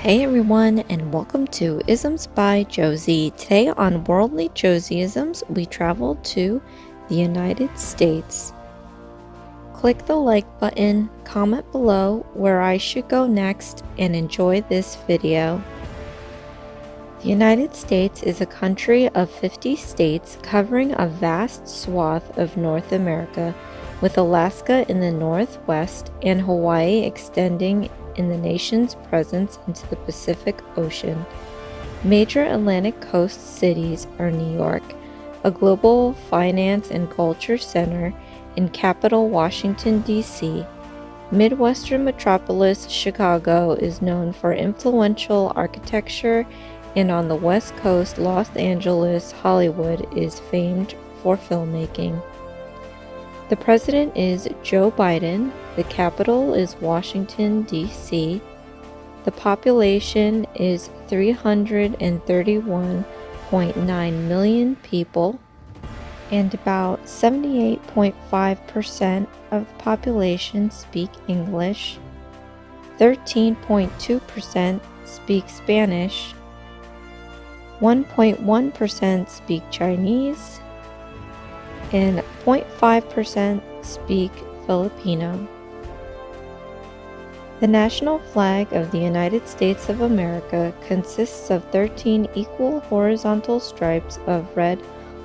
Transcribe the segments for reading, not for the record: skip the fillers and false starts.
Hey everyone, and welcome to Isms by Josie. Today on Worldly Josieisms, we travel to the United States. Click the like button, comment below where I should go next, and enjoy this video. The United States is a country of 50 states covering a vast swath of North America, with Alaska in the northwest and Hawaii extending in the nation's presence into the Pacific Ocean. Major Atlantic coast cities are New York, a global finance and culture center, and capital Washington, D.C. Midwestern metropolis Chicago is known for influential architecture, and on the West Coast, Los Angeles, Hollywood is famed for filmmaking. The president is Joe Biden. The capital is Washington, D.C. The population is 331.9 million people, and about 78.5% of the population speak English, 13.2% speak Spanish, 1.1% speak Chinese, and 0.5% speak Filipino. The national flag of the United States of America consists of 13 equal horizontal stripes of red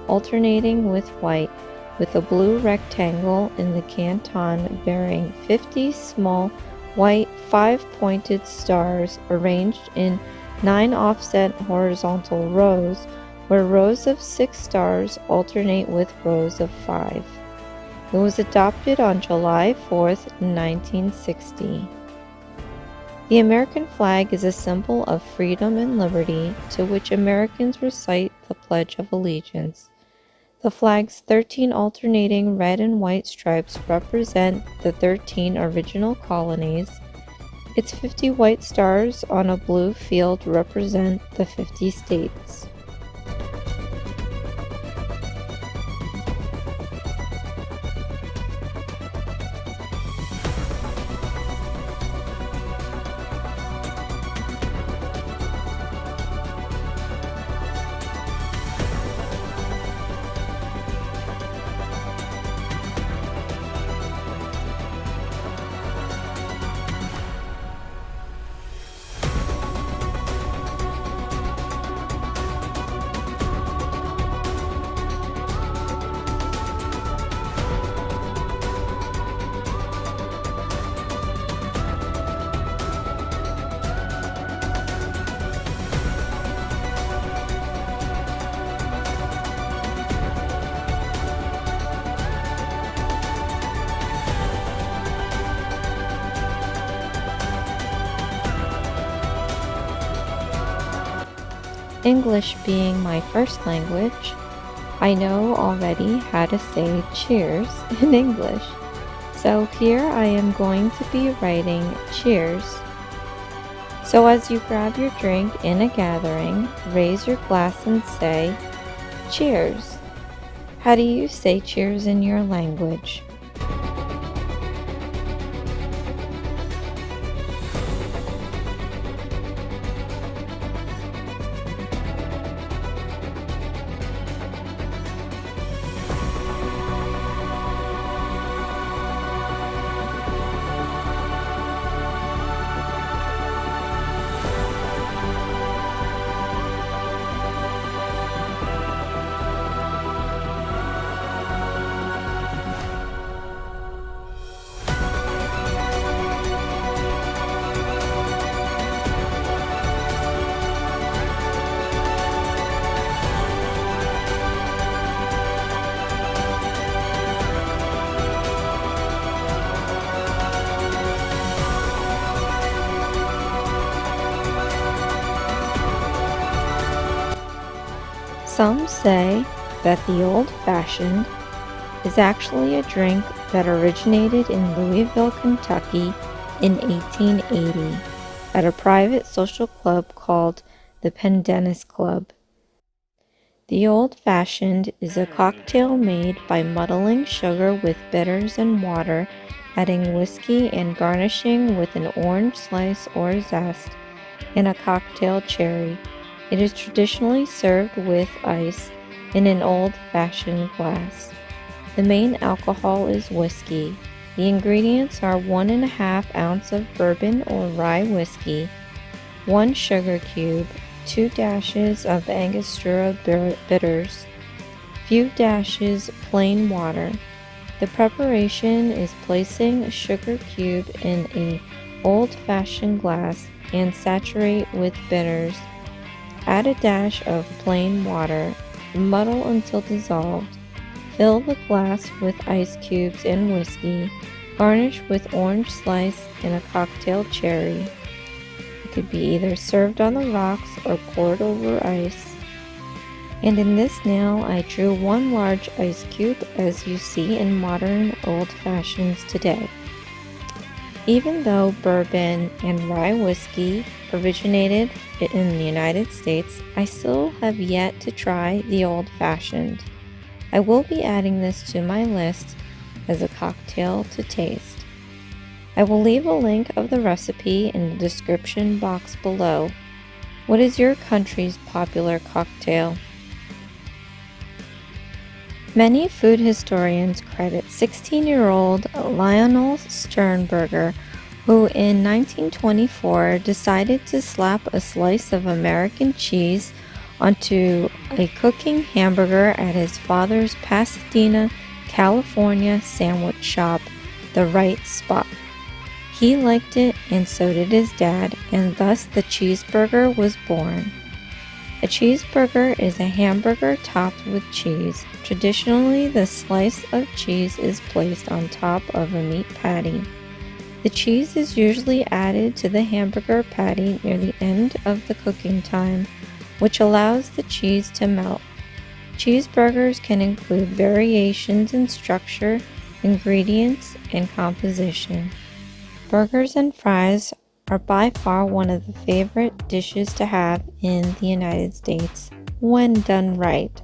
alternating with white, with a blue rectangle in the canton bearing 50 small white 5-pointed stars arranged in 9 offset horizontal rows, where rows of 6 stars alternate with rows of 5. It was adopted on July 4th, 1960. The American flag is a symbol of freedom and liberty, to which Americans recite the Pledge of Allegiance. The flag's 13 alternating red and white stripes represent the 13 original colonies. Its 50 white stars on a blue field represent the 50 states. English being my first language, I know already how to say cheers in English. So here I am going to be writing cheers. So as you grab your drink in a gathering, raise your glass and say, cheers. How do you say cheers in your language? Some say that the old-fashioned is actually a drink that originated in Louisville, Kentucky in 1880 at a private social club called the Pendennis Club. The old-fashioned is a cocktail made by muddling sugar with bitters and water, adding whiskey and garnishing with an orange slice or zest, and a cocktail cherry. It is traditionally served with ice in an old-fashioned glass. The main alcohol is whiskey. The ingredients are 1½ ounce of bourbon or rye whiskey, 1 sugar cube, 2 dashes of Angostura bitters, few dashes plain water. The preparation is placing a sugar cube in an old-fashioned glass and saturate with bitters. Add a dash of plain water, muddle until dissolved. Fill the glass with ice cubes and whiskey. Garnish with orange slice and a cocktail cherry. It could be either served on the rocks or poured over ice. And in this nail, I drew 1 large ice cube, as you see in modern old-fashions today. Even though bourbon and rye whiskey originated in the United States, I still have yet to try the old-fashioned. I will be adding this to my list as a cocktail to taste. I will leave a link of the recipe in the description box below. What is your country's popular cocktail? Many food historians credit 16-year-old Lionel Sternberger, who in 1924 decided to slap a slice of American cheese onto a cooking hamburger at his father's Pasadena, California sandwich shop, The Right Spot. He liked it and so did his dad, and thus the cheeseburger was born. A cheeseburger is a hamburger topped with cheese. Traditionally, the slice of cheese is placed on top of a meat patty. The cheese is usually added to the hamburger patty near the end of the cooking time, which allows the cheese to melt. Cheeseburgers can include variations in structure, ingredients, and composition. Burgers and fries are by far one of the favorite dishes to have in the United States when done right.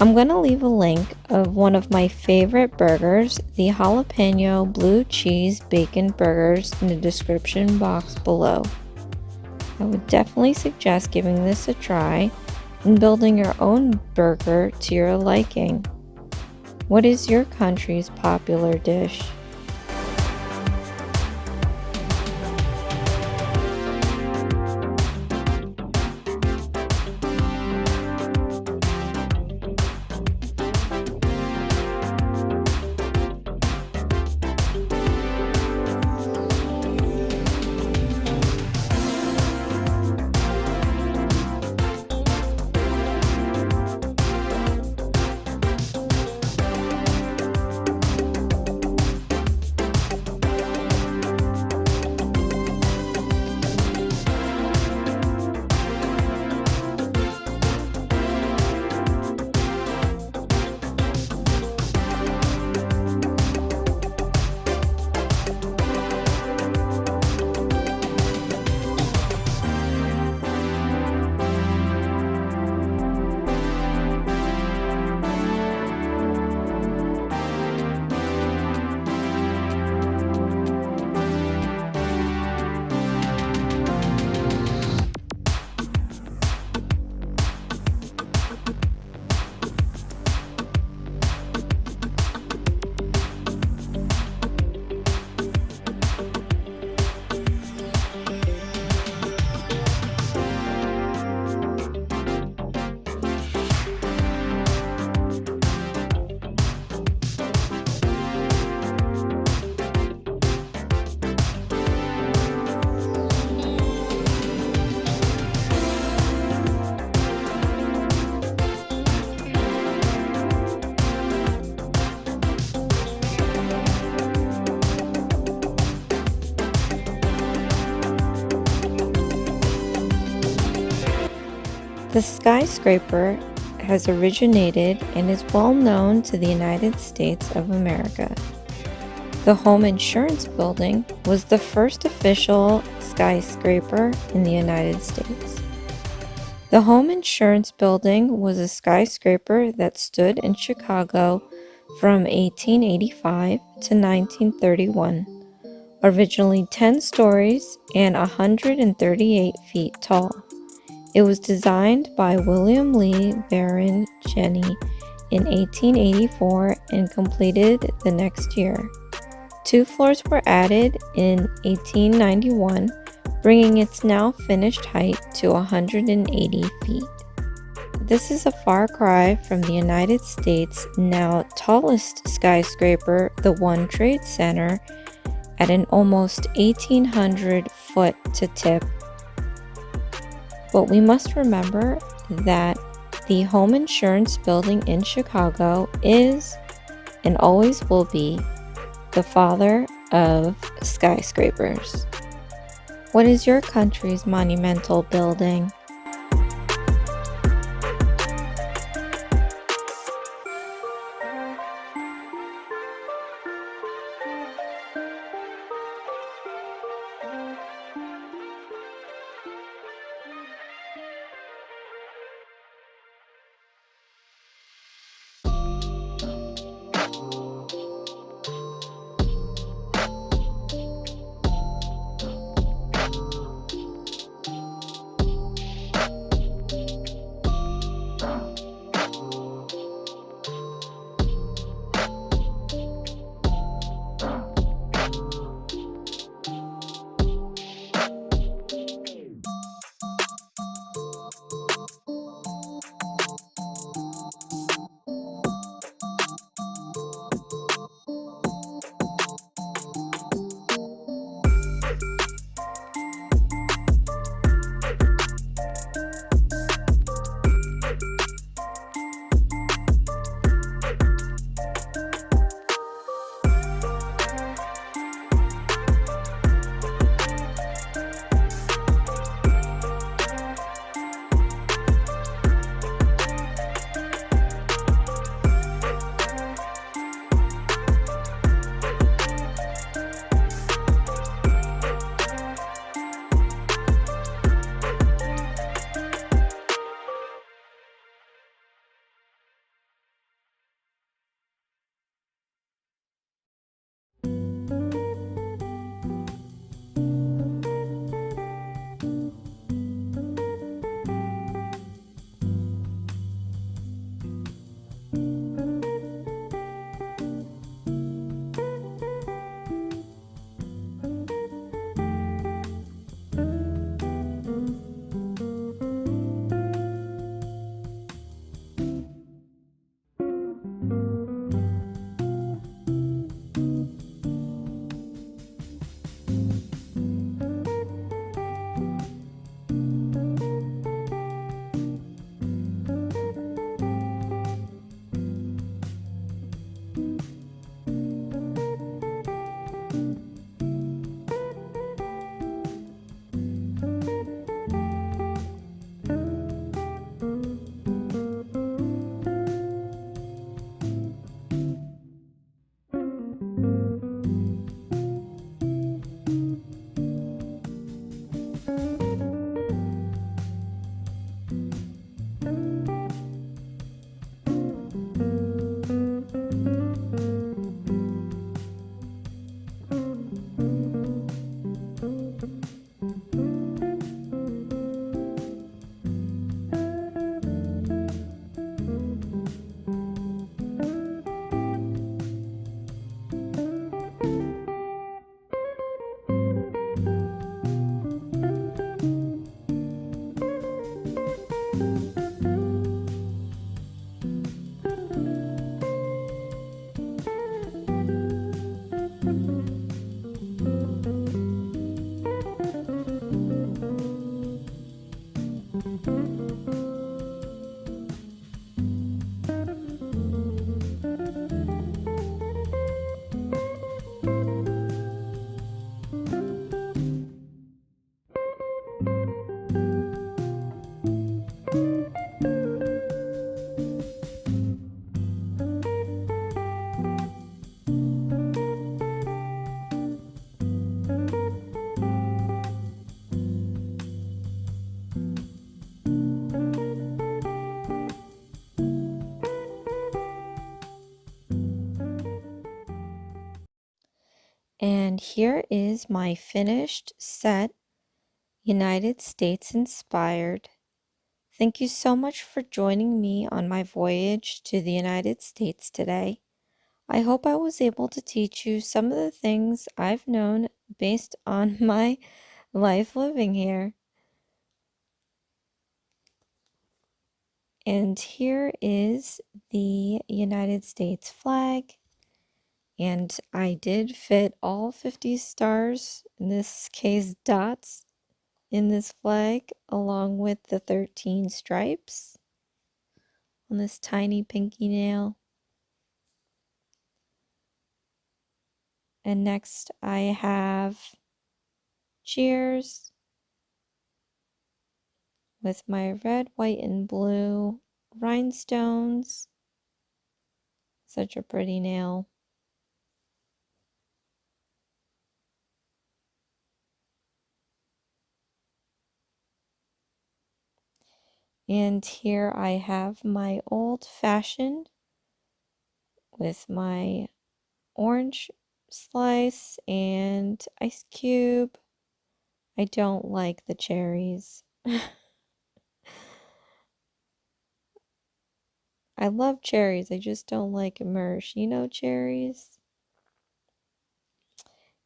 I'm going to leave a link of one of my favorite burgers, the Jalapeño Blue Cheese Bacon Burgers, in the description box below. I would definitely suggest giving this a try and building your own burger to your liking. What is your country's popular dish? The skyscraper has originated and is well known to the United States of America. The Home Insurance Building was the first official skyscraper in the United States. The Home Insurance Building was a skyscraper that stood in Chicago from 1885 to 1931. originally 10 stories and 138 feet tall. It was designed by William Lee Baron Jenney in 1884 and completed the next year. 2 floors were added in 1891, bringing its now finished height to 180 feet. This is a far cry from the United States' now tallest skyscraper, the One Trade Center, at an almost 1,800 foot to tip. But we must remember that the home insurance building in Chicago is and always will be the father of skyscrapers. What is your country's monumental building? And here is my finished set, United States inspired. Thank you so much for joining me on my voyage to the United States today. I hope I was able to teach you some of the things I've known based on my life living here. And here is the United States flag. And I did fit all 50 stars, in this case dots, in this flag, along with the 13 stripes on this tiny pinky nail. And next I have cheers with my red, white, and blue rhinestones. Such a pretty nail. And here I have my old fashioned with my orange slice and ice cube. I don't like the cherries. I love cherries, I just don't like maraschino cherries.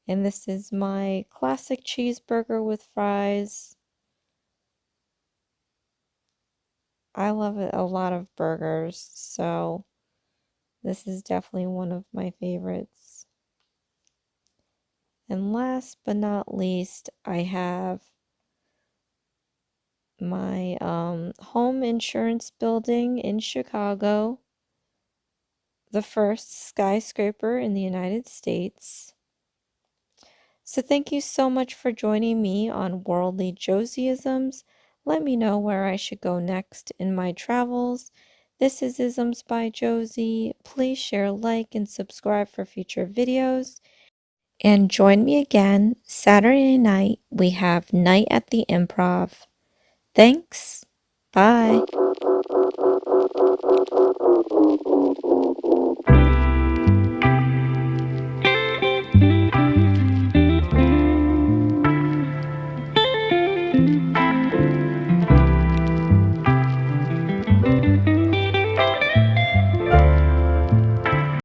And this is my classic cheeseburger with fries. I love a lot of burgers, so this is definitely one of my favorites. And last but not least, I have my home insurance building in Chicago, the first skyscraper in the United States. So thank you so much for joining me on Worldly Josieisms. Let me know where I should go next in my travels. This is Isms by Josie. Please share, like, and subscribe for future videos. And join me again Saturday night. We have Night at the Improv. Thanks. Bye.